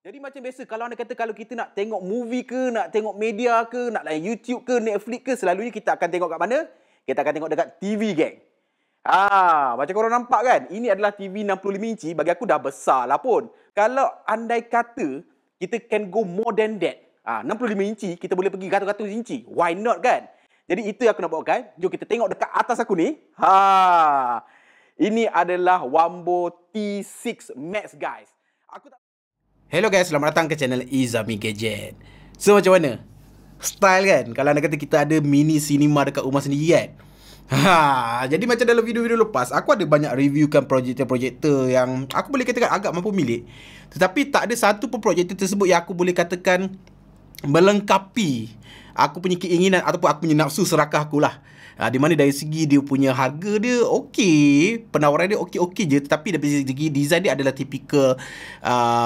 Jadi macam biasa, kalau anda kata kalau kita nak tengok movie ke, nak tengok media ke, nak layan YouTube ke, Netflix ke, selalunya kita akan tengok kat mana? Kita akan tengok dekat TV, geng. Macam korang nampak kan? Ini adalah TV 65 inci. Bagi aku dah besar lah pun. Kalau andai kata, kita can go more than that. 65 inci, kita boleh pergi 100 inci. Why not kan? Jadi itu yang aku nak bawakan. Jom kita tengok dekat atas aku ni. Ini adalah Wambo T6 Max, guys. Hello guys, selamat datang ke channel Izami Gadget. So macam mana? Style kan? Kalau anda kata kita ada mini cinema dekat rumah sendiri kan? Jadi macam dalam video-video lepas, aku ada banyak reviewkan projektor-projektor yang aku boleh katakan agak mampu milik. Tetapi tak ada satu pun projektor tersebut yang aku boleh katakan melengkapi aku punya keinginan ataupun aku punya nafsu serakah aku lah. Di mana dari segi dia punya harga dia okey, penawaran dia okey-okey je, tetapi dari segi design dia adalah typical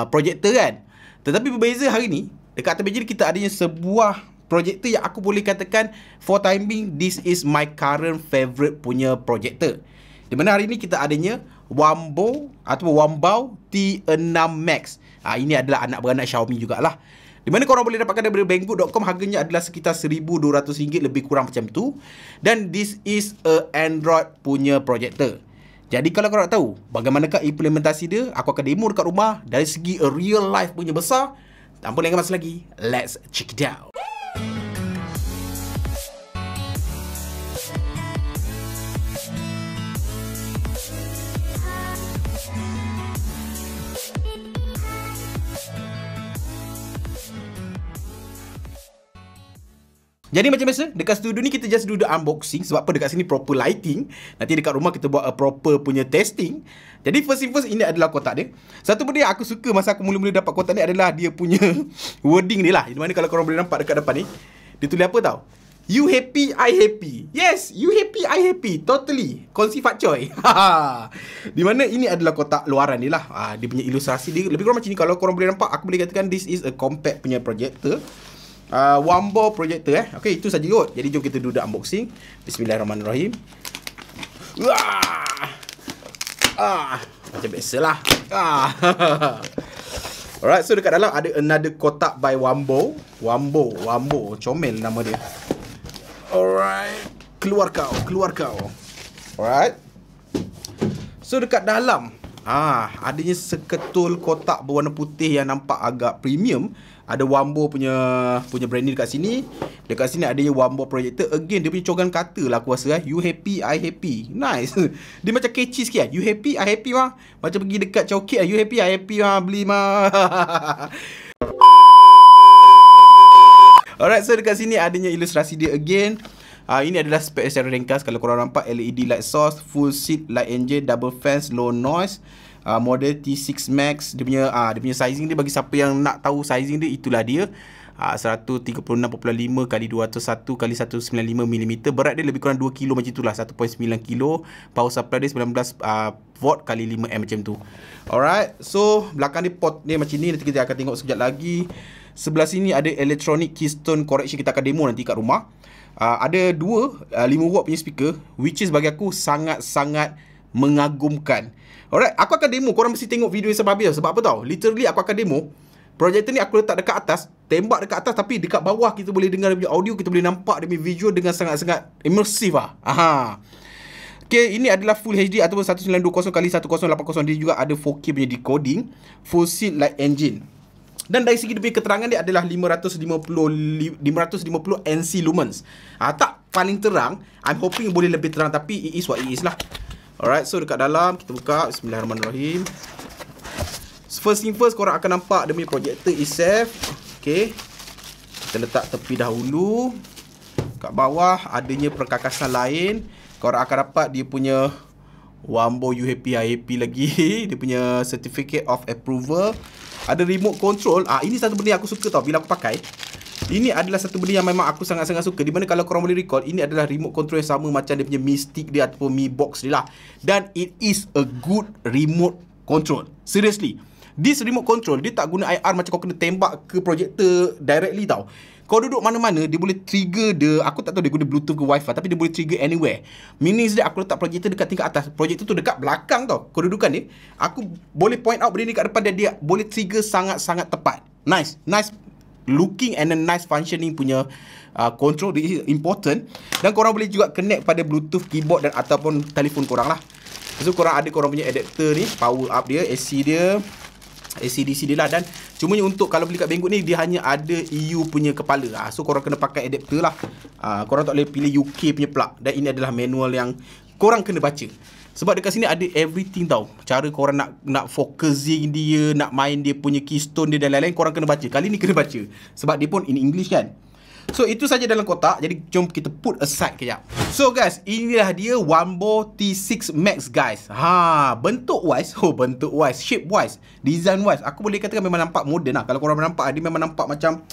projektor kan. Tetapi berbeza hari ni, dekat atas meja ni kita adanya sebuah projektor yang aku boleh katakan for time being this is my current favourite punya projektor. Di mana hari ni kita adanya Wambo atau Wambao T6 Max. Ini adalah anak beranak Xiaomi jugalah. Di mana korang boleh dapatkan daripada banggood.com, harganya adalah sekitar RM1,200 lebih kurang macam tu. Dan this is a Android punya projektor. Jadi kalau korang nak tahu bagaimanakah implementasi dia, aku akan demo dekat rumah dari segi a real life punya besar. Tanpa lengah masa lagi, let's check it out. Jadi macam biasa, dekat studio ni kita just do the unboxing. Sebab apa? Dekat sini proper lighting. Nanti dekat rumah kita buat a proper punya testing. Jadi first thing first, ini adalah kotak dia. Satu benda yang aku suka masa aku mula-mula dapat kotak ni adalah dia punya wording dia lah. Di mana kalau korang boleh nampak dekat depan ni, dia tulis apa tau? You happy, I happy. Yes, you happy, I happy. Totally. Kongsi Fat Choy. Di mana ini adalah kotak luaran dia lah. Dia punya ilustrasi dia lebih kurang macam ni. Kalau korang boleh nampak, aku boleh katakan this is a compact punya projector. Wambo projector Okay, itu saja kot. Jadi jom kita do the unboxing. Bismillahirrahmanirrahim. Macam biasalah. Alright, so dekat dalam ada another kotak by Wambo. Wambo, comel nama dia. Alright, keluar kau. Alright. So dekat dalam adanya seketul kotak berwarna putih yang nampak agak premium. Ada Wambo punya branding dekat sini. Dekat sini ada Wambo projector. Again, dia punya cogan kata lah aku rasa. You happy, I happy. Nice. Dia macam catchy sikit. You happy, I happy mah. Macam pergi dekat Chowkit. You happy, I happy mah. Beli mah. Alright, so dekat sini adanya ilustrasi dia again. Ini adalah spek secara ringkas. Kalau korang nampak, LED light source, full seat light engine, double fans, low noise. Model T6 Max. Dia punya sizing dia, bagi siapa yang nak tahu sizing dia, itulah dia. 136.5 x 201 x 195mm. Berat dia lebih kurang 2 kg macam itulah, 1.9 kg. Power supply dia 19 volt x 5 macam tu. Alright, so belakang dia port dia macam ni. Nanti kita akan tengok sekejap lagi. Sebelah sini ada electronic keystone correction. Kita akan demo nanti kat rumah. Ada dua 5 watt punya speaker, which is bagi aku sangat-sangat mengagumkan. Alright, aku akan demo. Korang mesti tengok video yang sampai habis. Sebab apa tau? Literally aku akan demo. Projektor ni aku letak dekat atas, tembak dekat atas, tapi dekat bawah kita boleh dengar dia punya audio, kita boleh nampak dia punya visual dengan sangat-sangat immersive lah. Okay, ini adalah Full HD ataupun 1920x1080. Dia juga ada 4K punya decoding. Full seat light engine. Dan dari segi dia punya keterangan dia adalah 550 NC lumens. Tak paling terang. I'm hoping boleh lebih terang, tapi it is what it is lah. Alright, so dekat dalam kita buka. Bismillahirrahmanirrahim. First thing first, korang akan nampak dia punya projector itself. Okay, kita letak tepi dahulu. Kat bawah adanya perkakasan lain. Korang akan dapat dia punya Wambo You Happy I Happy lagi. Dia punya certificate of approval. Ada remote control. Ini satu benda yang aku suka tau bila aku pakai. Ini adalah satu benda yang memang aku sangat-sangat suka. Di mana kalau korang boleh recall, ini adalah remote control yang sama macam dia punya Mi Stick dia ataupun Mi Box dia lah. Dan it is a good remote control. Seriously, this remote control, dia tak guna IR macam kau kena tembak ke projector directly tau. Kau duduk mana-mana, dia boleh trigger aku tak tahu dia guna Bluetooth ke Wi-Fi, tapi dia boleh trigger anywhere. Meaning that aku letak projector dekat tingkat atas, projector tu dekat belakang tau. Kau dudukan dia, aku boleh point out berdiri dekat depan dia boleh trigger sangat-sangat tepat. Nice looking and a nice functioning punya control. This is important. Dan korang boleh juga connect pada Bluetooth keyboard dan ataupun telefon korang lah. So korang ada korang punya adapter ni, power up dia, AC/DC dia lah. Dan cumanya untuk kalau beli kat Banggood ni, dia hanya ada EU punya kepala. So korang kena pakai adapter lah. Korang tak boleh pilih UK punya plug. Dan ini adalah manual yang korang kena baca. Sebab dekat sini ada everything tau. Cara korang nak focusing dia, nak main dia punya keystone dia dan lain-lain, korang kena baca. Kali ni kena baca. Sebab dia pun in English kan. So itu saja dalam kotak. Jadi jom kita put aside kejap. So guys, inilah dia Wambo T6 Max guys. Bentuk wise, shape wise, design wise, aku boleh katakan memang nampak moden lah. Kalau korang nampak, dia memang nampak macam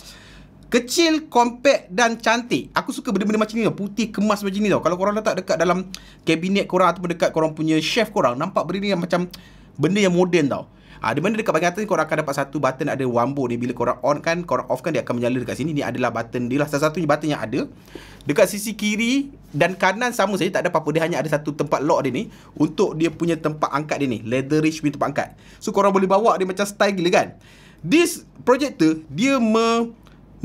kecil, compact dan cantik. Aku suka benda-benda macam ni tau. Putih kemas macam ni tau. Kalau korang letak dekat dalam kabinet korang ataupun dekat korang punya chef korang, nampak benda ni yang macam benda yang moden tau. Di mana dekat bahagian atas ni korang akan dapat satu button, ada Wambo ni. Bila korang on kan, korang off kan, dia akan menyala dekat sini. Ni adalah button dia lah, salah satunya button yang ada. Dekat sisi kiri dan kanan sama saja, tak ada apa-apa. Dia hanya ada satu tempat lock dia ni, untuk dia punya tempat angkat dia ni, leatherish punya tempat angkat. So korang boleh bawa dia macam style gila kan. This projector, dia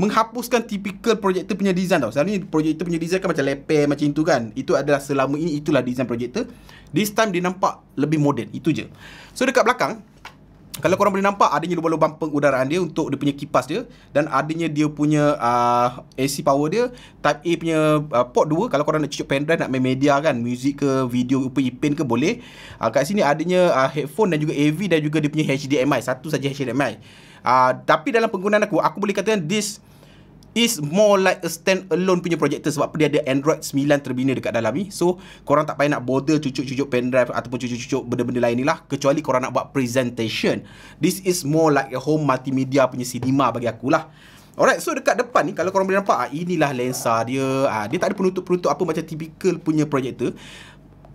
menghapuskan typical projector punya design tau. Selalunya projector punya design kan macam leper macam itu kan. Itu adalah selama ini, itulah design projector. This time dia nampak lebih moden. Itu je. So dekat belakang, kalau korang boleh nampak, adanya lubang-lubang pengudaraan dia untuk dia punya kipas dia. Dan adanya dia punya AC power dia. Type A punya port 2. Kalau korang nak cucuk pendrive, nak main media kan, music ke, video ipin ke, boleh. Kat sini adanya headphone dan juga AV dan juga dia punya HDMI. Satu saja HDMI. Tapi dalam penggunaan aku boleh katakan this is more like a stand-alone punya projector. Sebab apa, dia ada Android 9 terbina dekat dalam ni. So korang tak payah nak bother cucuk-cucuk pendrive ataupun cucuk-cucuk benda-benda lain ni lah, kecuali korang nak buat presentation. This is more like a home multimedia punya cinema bagi aku lah. Alright, so dekat depan ni kalau korang boleh nampak, inilah lensa dia. Dia tak ada penutup-penutup apa macam typical punya projector.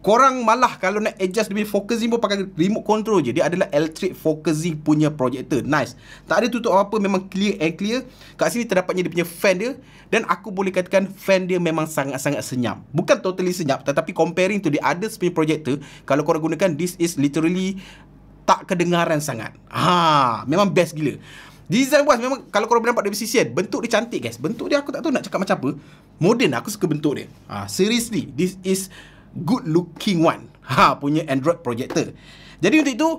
Korang malah kalau nak adjust dia focusing pun pakai remote control je. Dia adalah electric focusing punya projector. Nice. Tak ada tutup apa-apa, memang clear and clear. Kat sini terdapatnya dia punya fan dia. Dan aku boleh katakan fan dia memang sangat-sangat senyap. Bukan totally senyap, tetapi comparing to the others punya projector, kalau korang gunakan, this is literally tak kedengaran sangat. Memang best gila. Design wise memang kalau korang boleh nampak dari sisi kan, bentuk dia cantik guys. Bentuk dia aku tak tahu nak cakap macam apa. Modern, aku suka bentuk dia. Seriously, this is good looking one. Punya Android projector. Jadi untuk itu,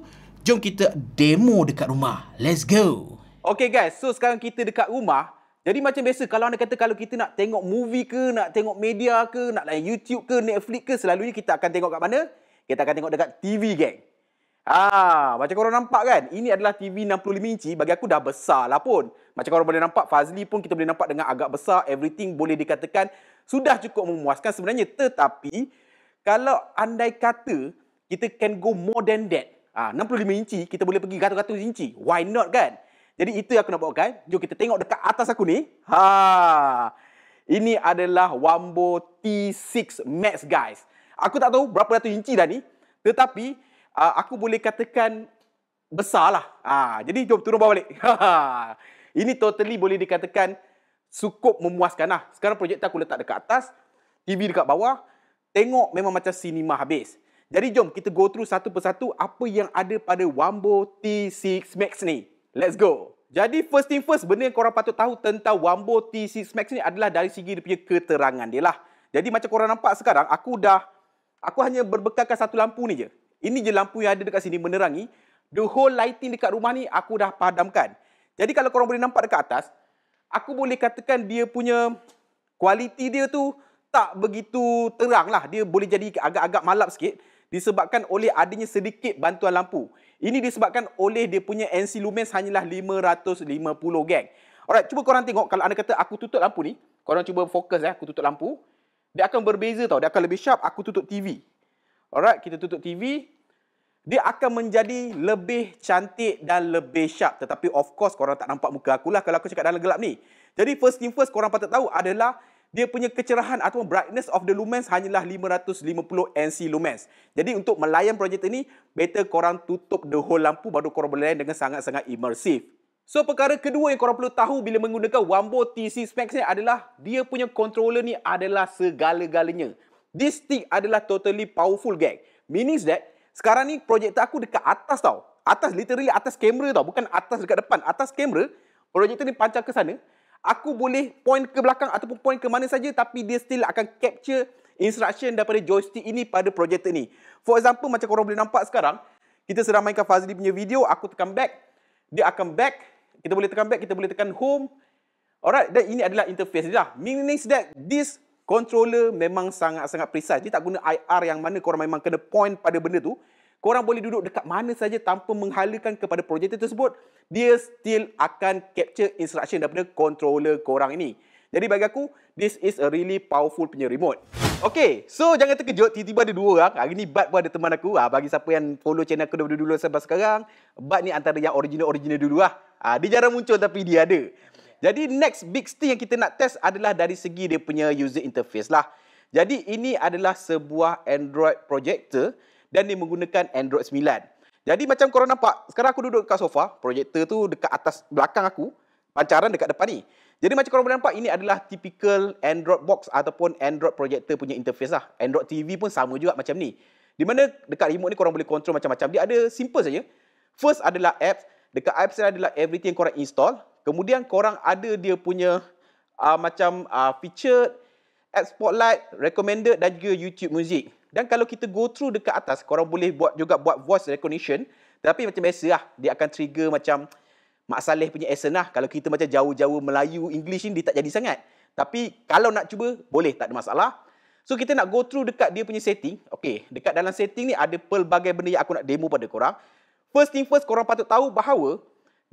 jom kita demo dekat rumah. Let's go. Okay guys, so sekarang kita dekat rumah. Jadi macam biasa, kalau anda kata kalau kita nak tengok movie ke, nak tengok media ke, nak layan YouTube ke, Netflix ke, selalunya kita akan tengok kat mana? Kita akan tengok dekat TV geng. Macam korang nampak kan, ini adalah TV 65 inci. Bagi aku dah besar lah pun. Macam korang boleh nampak, Fazli pun kita boleh nampak dengan agak besar. Everything boleh dikatakan sudah cukup memuaskan sebenarnya. Tetapi kalau andai kata kita can go more than that, 65 inci, kita boleh pergi 100 inci. Why not kan? Jadi itu yang aku nak bawakan. Jom kita tengok dekat atas aku ni. Ini adalah Wambo T6 Max guys. Aku tak tahu berapa ratus inci dah ni. Tetapi aku boleh katakan besar lah. Jadi jom turun bawah balik. Ini totally boleh dikatakan cukup memuaskan lah. Sekarang projektor aku letak dekat atas, TV dekat bawah. Tengok memang macam cinema habis. Jadi jom kita go through satu persatu apa yang ada pada Wambo T6 Max ni. Let's go. Jadi first thing first, benda yang korang patut tahu tentang Wambo T6 Max ni adalah dari segi dia punya keterangan dia lah. Jadi macam korang nampak sekarang, aku hanya berbekalkan satu lampu ni je. Ini je lampu yang ada dekat sini menerangi. The whole lighting dekat rumah ni aku dah padamkan. Jadi kalau korang boleh nampak dekat atas, aku boleh katakan dia punya kualiti dia tu tak begitu terang lah. Dia boleh jadi agak-agak malap sikit disebabkan oleh adanya sedikit bantuan lampu. Ini disebabkan oleh dia punya NC lumens hanyalah 550 geng. Alright, cuba korang tengok kalau anda kata aku tutup lampu ni. Korang cuba fokus aku tutup lampu. Dia akan berbeza tau. Dia akan lebih sharp. Aku tutup TV. Alright, kita tutup TV. Dia akan menjadi lebih cantik dan lebih sharp. Tetapi of course korang tak nampak muka aku lah kalau aku cakap dalam gelap ni. Jadi first thing first korang patut tahu adalah dia punya kecerahan atau brightness of the lumens hanyalah 550 NC lumens. Jadi untuk melayan projector ni, better korang tutup the whole lampu baru korang boleh layan dengan sangat-sangat immersive. So, perkara kedua yang korang perlu tahu bila menggunakan Wambo T6 Max ni adalah dia punya controller ni adalah segala-galanya. This stick adalah totally powerful, gang. Meaning that, sekarang ni projektor aku dekat atas tau. Atas, literally atas kamera tau. Bukan atas dekat depan. Atas kamera, projektor ni pancar ke sana. Aku boleh point ke belakang ataupun point ke mana saja, tapi dia still akan capture instruction daripada joystick ini pada projektor ni. For example, macam korang boleh nampak sekarang, kita sedang mainkan Fazli punya video, aku tekan back, dia akan back, kita boleh tekan back, kita boleh tekan home. Alright, dan ini adalah interface dia. Meaning that this controller memang sangat-sangat precise. Dia tak guna IR yang mana korang memang kena point pada benda tu. Korang boleh duduk dekat mana saja tanpa menghalakan kepada projektor tersebut. Dia still akan capture instruction daripada controller korang ini. Jadi bagi aku, this is a really powerful punya remote. Okay, so jangan terkejut, tiba-tiba ada dua orang. Hari ni Bud pun ada teman aku. Bagi siapa yang follow channel aku dulu sampai sekarang, Bud ni antara yang original dulu lah. Dia jarang muncul tapi dia ada. Jadi next big thing yang kita nak test adalah dari segi dia punya user interface lah. Jadi ini adalah sebuah Android projector dan dia menggunakan Android 9. Jadi macam korang nampak, sekarang aku duduk kat sofa, projektor tu dekat atas belakang aku, pancaran dekat depan ni. Jadi macam korang boleh nampak, ini adalah typical Android box ataupun Android projector punya interface lah. Android TV pun sama juga macam ni. Di mana dekat remote ni korang boleh control macam-macam. Dia ada simple saja. First adalah apps. Dekat apps ni adalah everything yang korang install. Kemudian korang ada dia punya featured, app spotlight, recommended dan juga YouTube Music. Dan kalau kita go through dekat atas, korang boleh buat voice recognition. Tapi macam biasa lah, dia akan trigger macam Mak Saleh punya accent lah. Kalau kita macam jauh-jauh Melayu, English ni dia tak jadi sangat. Tapi kalau nak cuba, boleh, tak ada masalah. So kita nak go through dekat dia punya setting. Okay, dekat dalam setting ni ada pelbagai benda yang aku nak demo pada korang. First thing first, korang patut tahu bahawa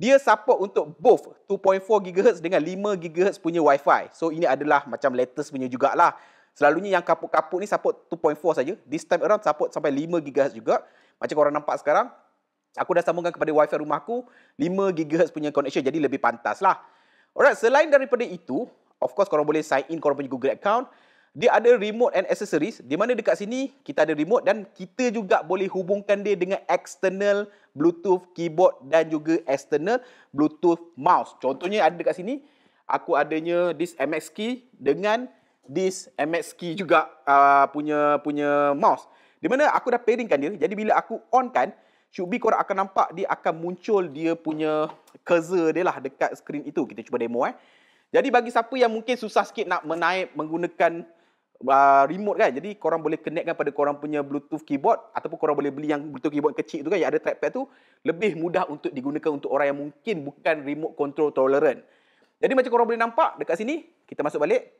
dia support untuk both 2.4 GHz dengan 5 GHz punya Wi-Fi. So ini adalah macam latest punya jugalah. Selalunya yang kaput-kaput ni support 2.4 saja. This time around support sampai 5 GHz juga. Macam korang nampak sekarang, aku dah sambungkan kepada Wi-Fi rumah aku, 5 GHz punya connection, jadi lebih pantas lah. Alright, selain daripada itu, of course korang boleh sign in korang punya Google account. Dia ada remote and accessories, di mana dekat sini kita ada remote dan kita juga boleh hubungkan dia dengan external Bluetooth keyboard dan juga external Bluetooth mouse. Contohnya ada dekat sini, aku adanya this MX key dengan this MX key juga punya mouse. Di mana aku dah pairingkan dia, jadi bila aku on kan, should be korang akan nampak dia akan muncul dia punya cursor dia lah dekat skrin itu. Kita cuba demo Jadi bagi siapa yang mungkin susah sikit nak menaip menggunakan remote kan, jadi korang boleh connectkan pada korang punya Bluetooth keyboard ataupun korang boleh beli yang Bluetooth keyboard kecil tu kan, yang ada trackpad tu, lebih mudah untuk digunakan untuk orang yang mungkin bukan remote control tolerant. Jadi macam korang boleh nampak dekat sini, kita masuk balik.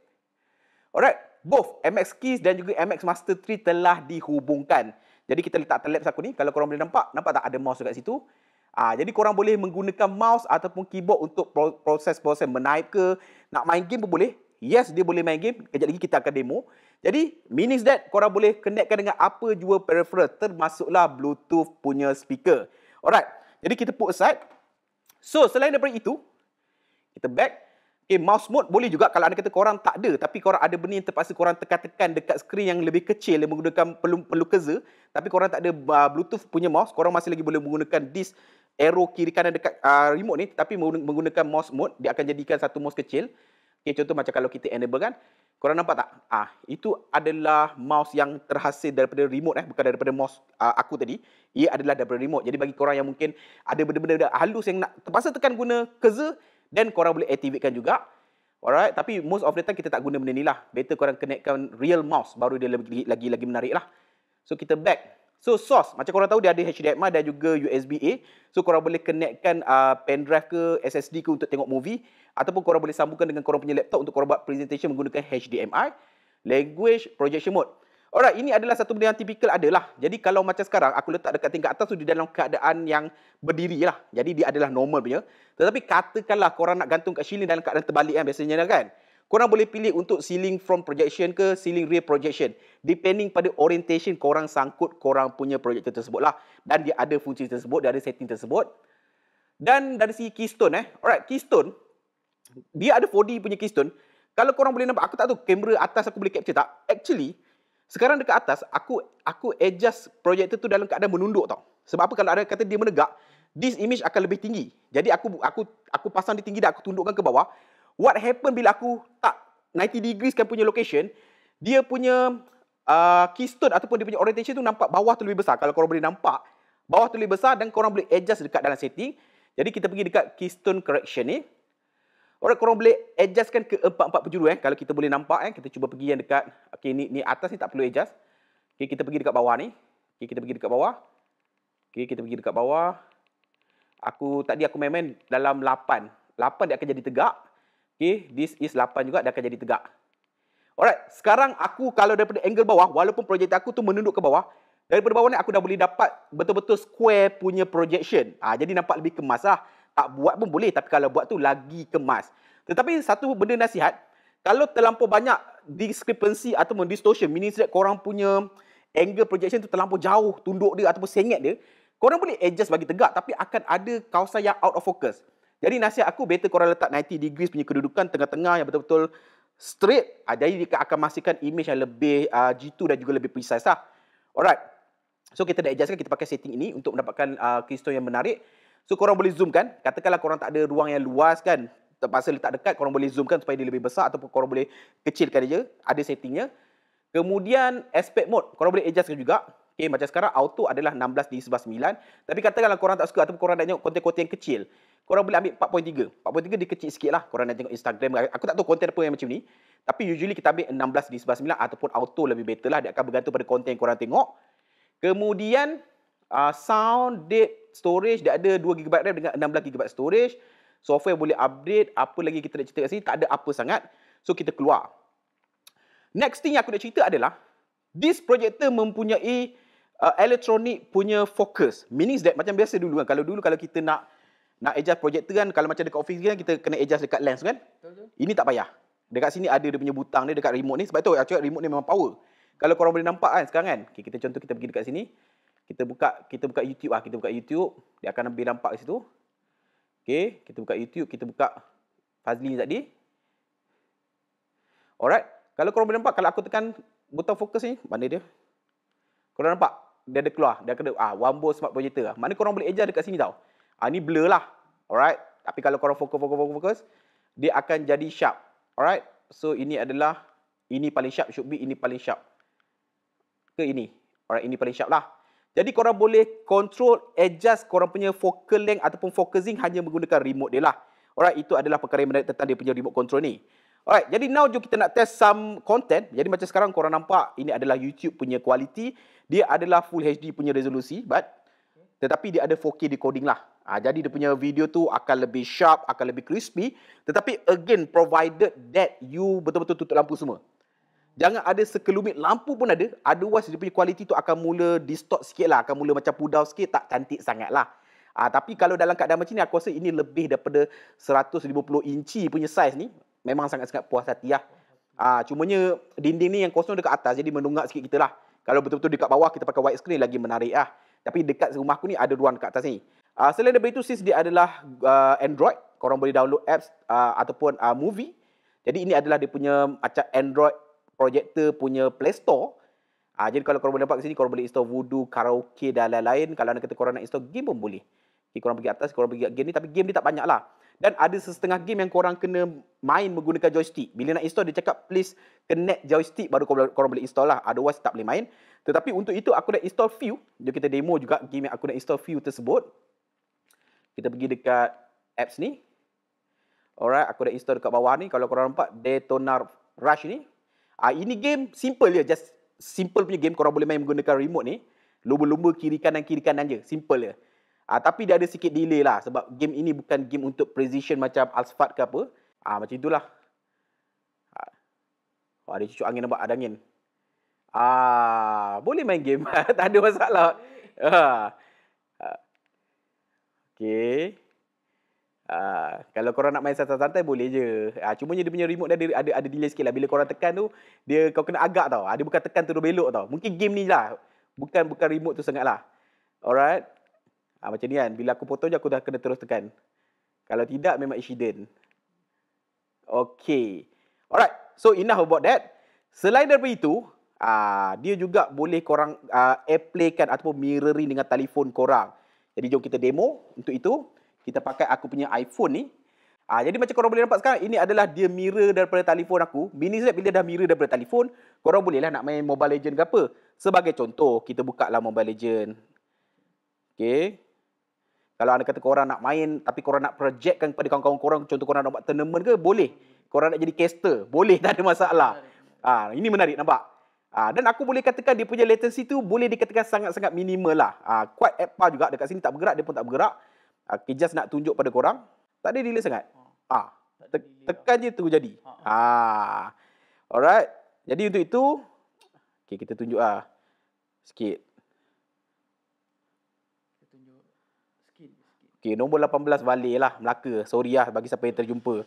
Alright, both MX Keys dan juga MX Master 3 telah dihubungkan. Jadi kita letak tablet aku ni, kalau korang boleh nampak tak ada mouse dekat situ. Jadi korang boleh menggunakan mouse ataupun keyboard untuk proses menaip ke, nak main game pun boleh. Yes, dia boleh main game. Kejap lagi kita akan demo. Jadi, meaning that korang boleh connectkan dengan apa jua peripheral, termasuklah Bluetooth punya speaker. Alright, jadi kita put aside. So, selain daripada itu, kita back. Okay, mouse mode boleh juga kalau anda kata korang tak ada, tapi korang ada benda yang terpaksa korang tekan-tekan dekat skrin yang lebih kecil yang menggunakan perlu cursor, tapi korang tak ada Bluetooth punya mouse, korang masih lagi boleh menggunakan this arrow kiri kanan dekat remote ni, tapi menggunakan mouse mode, dia akan jadikan satu mouse kecil. Okay, contoh macam kalau kita enable kan, korang nampak tak? Itu adalah mouse yang terhasil daripada remote bukan daripada mouse aku tadi. Ia adalah daripada remote. Jadi bagi korang yang mungkin ada benda-benda halus yang nak terpaksa tekan guna cursor, dan korang boleh activatekan juga. Alright, tapi most of the time kita tak guna benda ni lah. Better korang connectkan real mouse, baru dia lagi menarik lah. So kita back. So source, macam korang tahu dia ada HDMI dan juga USB-A. So korang boleh connectkan pen drive ke SSD ke untuk tengok movie, ataupun korang boleh sambungkan dengan korang punya laptop untuk korang buat presentation menggunakan HDMI. Language, projection mode. Alright, ini adalah satu benda yang typical adalah. Jadi kalau macam sekarang aku letak dekat tingkat atas tu di dalam keadaan yang berdiri lah. Jadi dia adalah normal punya. Tetapi katakanlah korang nak gantung kat ceiling dalam keadaan terbalik biasanya kan. Korang boleh pilih untuk ceiling front projection ke ceiling rear projection. Depending pada orientation korang sangkut korang punya projector tersebut lah. Dan dia ada fungsi tersebut, dia ada setting tersebut. Dan dari segi keystone alright, keystone, dia ada 4D punya keystone. Kalau korang boleh nampak, aku tak tahu kamera atas aku boleh capture tak. Actually, sekarang dekat atas, aku adjust projector tu dalam keadaan menunduk tau. Sebab apa kalau ada kata dia menegak, this image akan lebih tinggi. Jadi aku pasang dia tinggi dan aku tundukkan ke bawah. What happen bila aku tak 90 degrees kan punya location, dia punya keystone ataupun dia punya orientation tu nampak bawah tu lebih besar. Kalau korang boleh nampak, bawah tu lebih besar dan korang boleh adjust dekat dalam setting. Jadi kita pergi dekat keystone correction ni. Alright, korang boleh adjustkan ke 4 penjuru kalau kita boleh nampak kita cuba pergi yang dekat ni atas ni tak perlu adjust. Kita pergi dekat bawah ni. Kita pergi dekat bawah. Kita pergi dekat bawah. Tadi aku main dalam 8. 8 dia akan jadi tegak. This is 8 juga, dia akan jadi tegak. Alright, sekarang aku kalau daripada angle bawah, walaupun projektor aku tu menunduk ke bawah, daripada bawah ni aku dah boleh dapat betul-betul square punya projection. Jadi nampak lebih kemas lah. Tak buat pun boleh, tapi kalau buat tu lagi kemas. Tetapi satu benda nasihat, kalau terlampau banyak discrepancy ataupun distortion, meaning that korang punya angle projection tu terlampau jauh, tunduk dia ataupun sengit dia, korang boleh adjust bagi tegak, tapi akan ada kawasan yang out of focus. Jadi nasihat aku, better korang letak 90 degrees punya kedudukan tengah-tengah yang betul-betul straight. Jadi dia akan menghasilkan image yang lebih jitu dan juga lebih precise lah. Alright. So kita dah adjustkan, kita pakai setting ini untuk mendapatkan keystone yang menarik. So korang boleh zoom kan. Katakanlah korang tak ada ruang yang luas kan, terpaksa letak dekat, korang boleh zoom kan supaya dia lebih besar ataupun korang boleh kecilkan dia. Ada settingnya. Kemudian aspect mode, korang boleh adjustkan juga. Macam sekarang auto adalah 16:9. Tapi katakanlah korang tak suka ataupun korang nak tengok konten-konten yang kecil, korang boleh ambil 4.3. 4.3 dia kecil sikit lah. Korang nak tengok Instagram. Aku tak tahu konten apa yang macam ni. Tapi usually kita ambil 16:9 ataupun auto lebih better lah. Dia akan bergantung pada konten yang korang tengok. Kemudian sound, date, storage. Dia ada 2GB RAM dengan 16GB storage. Software boleh update. Apa lagi kita nak cerita kat sini? Tak ada apa sangat. So kita keluar. Next thing yang aku nak cerita adalah, this projector mempunyai electronic punya focus. Meaning that macam biasa dulu kan. Kalau kita nak adjust projector kan, kalau macam dekat office kan, kita kena adjust dekat lens kan. Betul. Ini tak payah. Dekat sini ada dia punya butang dia dekat remote ni. Sebab tu aku cakap remote ni memang power. Kalau korang boleh nampak kan sekarang kan. Kita contoh kita pergi dekat sini. Kita buka YouTube Kita buka YouTube. Dia akan lebih nampak kat situ. Kita buka YouTube, kita buka Fazli tadi. Alright. Kalau korang boleh nampak, kalau aku tekan butang fokus ni, mana dia? Korang nampak? Dia ada keluar. Dia kena Wambo Smart Projector. Mana korang boleh adjust dekat sini tau. Ni blur lah. Alright. Tapi kalau korang fokus, dia akan jadi sharp. Alright. So ini paling sharp, should be ini paling sharp. Ke ini. Alright, ini paling sharp lah. Jadi korang boleh control, adjust korang punya focal length ataupun focusing hanya menggunakan remote dia lah. Alright, itu adalah perkara yang menarik tentang dia punya remote control ni. Alright, jadi now jom kita nak test some content. Jadi macam sekarang korang nampak, ini adalah YouTube punya quality. Dia adalah full HD punya resolusi, tetapi dia ada 4K decoding lah. Jadi dia punya video tu akan lebih sharp, akan lebih crispy. Tetapi again, provided that you betul-betul tutup lampu semua. Jangan ada sekelumit lampu pun ada. Otherwise dia punya quality tu akan mula distort sikit lah. Akan mula macam pudau sikit, tak cantik sangat lah. Tapi kalau dalam keadaan macam ni, aku rasa ini lebih daripada 150 inci punya size ni. Memang sangat-sangat puas hati lah. Cumanya dinding ni yang kosong dekat atas, jadi mendongak sikit kita lah. Kalau betul-betul dekat bawah kita pakai widescreen lagi menarik lah. Tapi dekat rumah aku ni ada ruang dekat atas ni. Selain daripada itu, since dia adalah Android, korang boleh download apps ataupun movie. Jadi ini adalah dia punya macam Android projector punya Play Store. Jadi kalau korang boleh dapat kat sini, korang boleh install Voodoo, Karaoke dan lain-lain. Kalau nak kata korang nak install game pun boleh. Korang pergi atas, korang pergi kat game ni. Tapi game ni tak banyak lah. Dan ada setengah game yang korang kena main menggunakan joystick. Bila nak install, dia cakap please connect joystick baru korang boleh install lah. Otherwise tak boleh main. Tetapi untuk itu aku nak install few. Jom kita demo juga game yang aku nak install few tersebut. Kita pergi dekat apps ni. Alright, aku dah install dekat bawah ni. Kalau korang nampak Daytona Rush ni. Ini game simple je. Just simple punya game. Korang boleh main menggunakan remote ni. Lumba-lumba kiri kanan je. Simple je. Tapi dia ada sikit delay lah. Sebab game ini bukan game untuk precision macam Asphalt ke apa. Macam itulah. Ada cucuk angin, nampak? Ada angin. Boleh main game. Tak ada masalah. Okay. Kalau korang nak main santai-santai boleh je. Cumanya dia punya remote dia ada delay sikit lah. Bila korang tekan tu, kau kena agak tau. Dia bukan tekan terus belok tau. Mungkin game ni lah. Bukan remote tu sangat lah. Alright. Macam ni kan. Bila aku potong je, aku dah kena terus tekan. Kalau tidak, memang accident. Okay. Alright. So, enough about that. Selain daripada itu, dia juga boleh korang airplaykan ataupun mirroring dengan telefon korang. Jadi jom kita demo. Untuk itu, kita pakai aku punya iPhone ni. Jadi macam korang boleh nampak sekarang, ini adalah dia mirror daripada telefon aku. Mini Z bila dah mirror daripada telefon, korang bolehlah nak main Mobile Legend ke apa. Sebagai contoh, kita buka lah Mobile Legend. Okay. Kalau anda kata korang nak main, tapi korang nak projectkan kepada kawan-kawan korang, contoh korang nak buat tournament ke, boleh. Korang nak jadi caster, boleh, tak ada masalah. Ini menarik, nampak? Dan aku boleh katakan dia punya latency tu boleh dikatakan sangat-sangat minimal lah. Quite APA juga, dekat sini tak bergerak, dia pun tak bergerak. Okay, just nak tunjuk pada korang. Tak ada delay sangat. Tekan je tu jadi. Alright. Jadi untuk itu, okay, kita tunjuk sikit. Okay, nombor 18 balik lah, Melaka. Sorry lah bagi siapa yang terjumpa.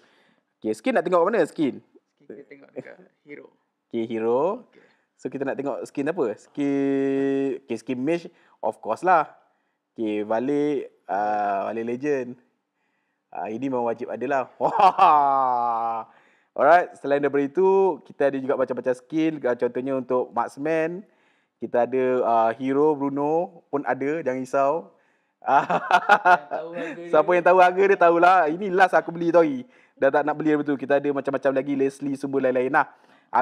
Okay, skin nak tengok mana skin? Kita tengok dekat hero. Okay, hero. Okay. So, kita nak tengok skin apa? Skin mesh, of course lah. Okay, balik legend. Ini memang wajib ada lah. Alright, selain daripada itu, kita ada juga macam-macam skill. Contohnya untuk marksman. Kita ada hero, Bruno pun ada, jangan risau. Siapa yang tahu harga dia tahulah. Ini last aku beli tadi. Dah tak nak beli betul. Kita ada macam-macam lagi, Leslie, semua lain-lain lah.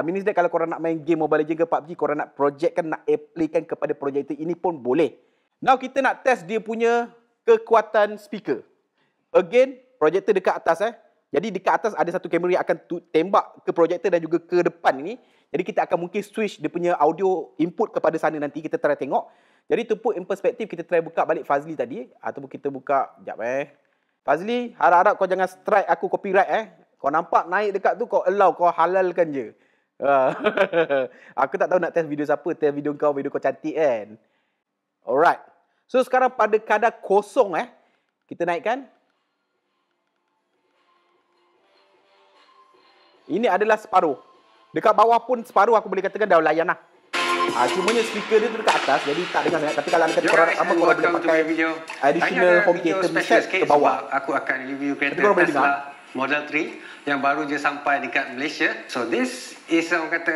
Mini Z kalau korang nak main game Mobile Legends ke PUBG, korang nak projectkan, nak applykan kepada projektor ini pun boleh. Now kita nak test dia punya kekuatan speaker. Again, projektor dekat atas Jadi dekat atas ada satu kamera yang akan tembak ke projektor dan juga ke depan ini. Jadi kita akan mungkin switch dia punya audio input kepada sana nanti. Kita try tengok. Jadi to put in perspective, kita try buka balik Fazli tadi. Ataupun kita buka, sekejap Fazli, harap-harap kau jangan strike aku copyright Kau nampak naik dekat tu, kau allow, kau halalkan je. Aku tak tahu nak test video siapa. Test video kau cantik kan. Alright. So sekarang pada kadar kosong kita naikkan. Ini adalah separuh. Dekat bawah pun separuh aku boleh katakan dah layan lah. Cumanya speaker dia tu dekat atas, jadi tak dengar sangat. Tapi kalau anda kata korang korang boleh pakai additional home theater set ke bawah. Aku akan review kereta Tesla Model 3 yang baru je sampai dekat Malaysia. So this is orang kata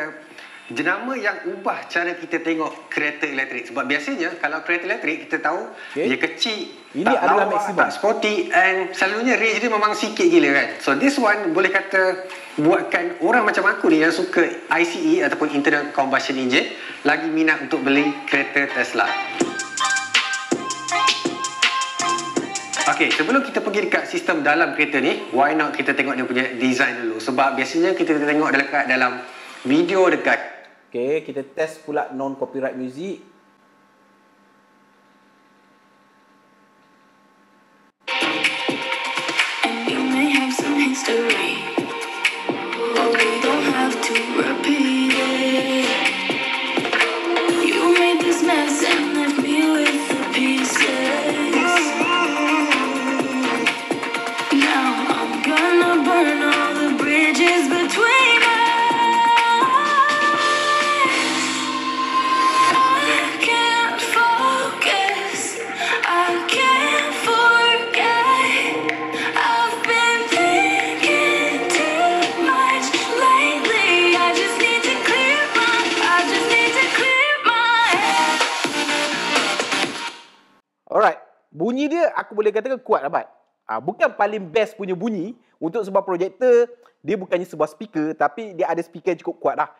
jenama yang ubah cara kita tengok kereta elektrik. Sebab biasanya kalau kereta elektrik kita tahu dia kecil, ini tak adalah lawa, maksimum, tak sporty, and selalunya range dia memang sikit gila kan. So this one boleh kata buatkan orang macam aku ni yang suka ICE ataupun internal combustion engine lagi minat untuk beli kereta Tesla. Okey, sebelum kita pergi dekat sistem dalam kereta ni, why not kita tengok dia punya design dulu. Sebab biasanya kita tengok dekat dalam video dekat. Okey, kita test pula non copyright music. You may have some history, but we don't have to repeat it. You made this mess and left me with the pieces. Now I'm gonna burn all the bridges between us. I can't focus, I can't forget. I've been thinking too much lately. I just need to clear my head. Alright, bunyi dia aku boleh katakan kuat dapat. Bukan paling best punya bunyi untuk sebuah projektor. Dia bukannya sebuah speaker, tapi dia ada speaker yang cukup kuat lah.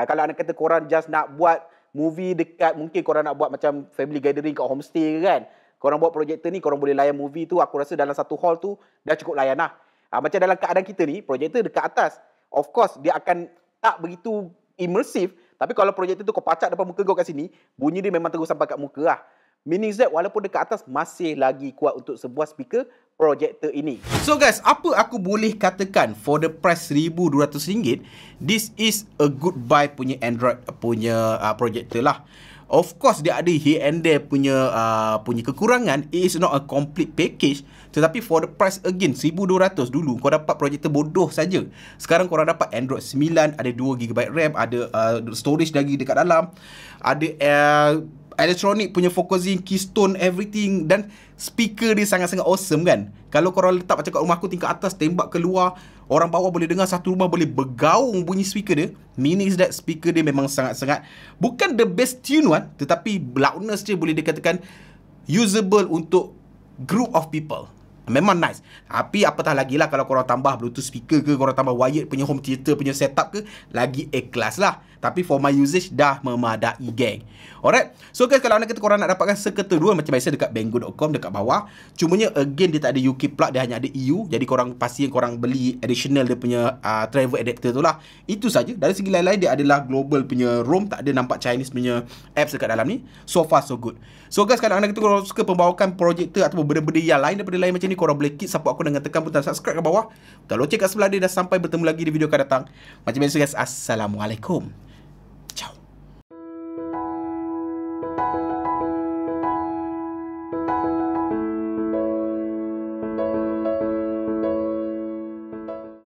Kalau anda kata korang just nak buat movie dekat, mungkin korang nak buat macam family gathering kat homestay kan. Korang buat projektor ni, korang boleh layan movie tu. Aku rasa dalam satu hall tu dah cukup layan lah. Macam dalam keadaan kita ni, projektor dekat atas. Of course, dia akan tak begitu immersive. Tapi kalau projektor tu kau pacak depan muka kau kat sini, bunyi dia memang terus sampai kat muka lah. Mini Z walaupun dekat atas masih lagi kuat untuk sebuah speaker projektor ini. So guys, apa aku boleh katakan for the price RM1,200, this is a good buy punya Android punya projector lah. Of course dia ada here and there punya kekurangan. It is not a complete package. Tetapi for the price again RM1,200 dulu kau dapat projector bodoh saja. Sekarang korang dapat Android 9, ada 2GB RAM, ada storage lagi dekat dalam. Ada elektronik punya focusing, keystone, everything. Dan speaker dia sangat-sangat awesome kan. Kalau korang letak macam kat rumah aku tingkat atas, tembak keluar, orang bawah boleh dengar, satu rumah boleh bergaung bunyi speaker dia. Mini Z speaker dia memang sangat-sangat, bukan the best tune one, tetapi loudness dia boleh dikatakan usable untuk group of people. Memang nice. Tapi apatah lagi lah kalau korang tambah Bluetooth speaker ke, korang tambah wired punya home theater punya setup ke, lagi A-class lah. Tapi for my usage dah memadai, gang. Alright. So guys, kalau anda kata korang nak dapatkan serketa 2, macam biasa dekat banggood.com, dekat bawah. Cumanya again dia tak ada UK plug, dia hanya ada EU. Jadi korang pasti korang beli additional dia punya travel adapter tu lah. Itu saja. Dari segi lain-lain dia adalah global punya ROM, tak ada nampak Chinese punya apps dekat dalam ni. So far so good. So guys, kalau anda kata korang suka pembawakan projector ataupun benda-benda yang lain daripada lain macam ni, korang boleh keep support aku dengan tekan butang subscribe kat bawah. Tekan loceng kat sebelah dia, dan sampai bertemu lagi di video akan datang. Macam biasa guys, Assalamualaikum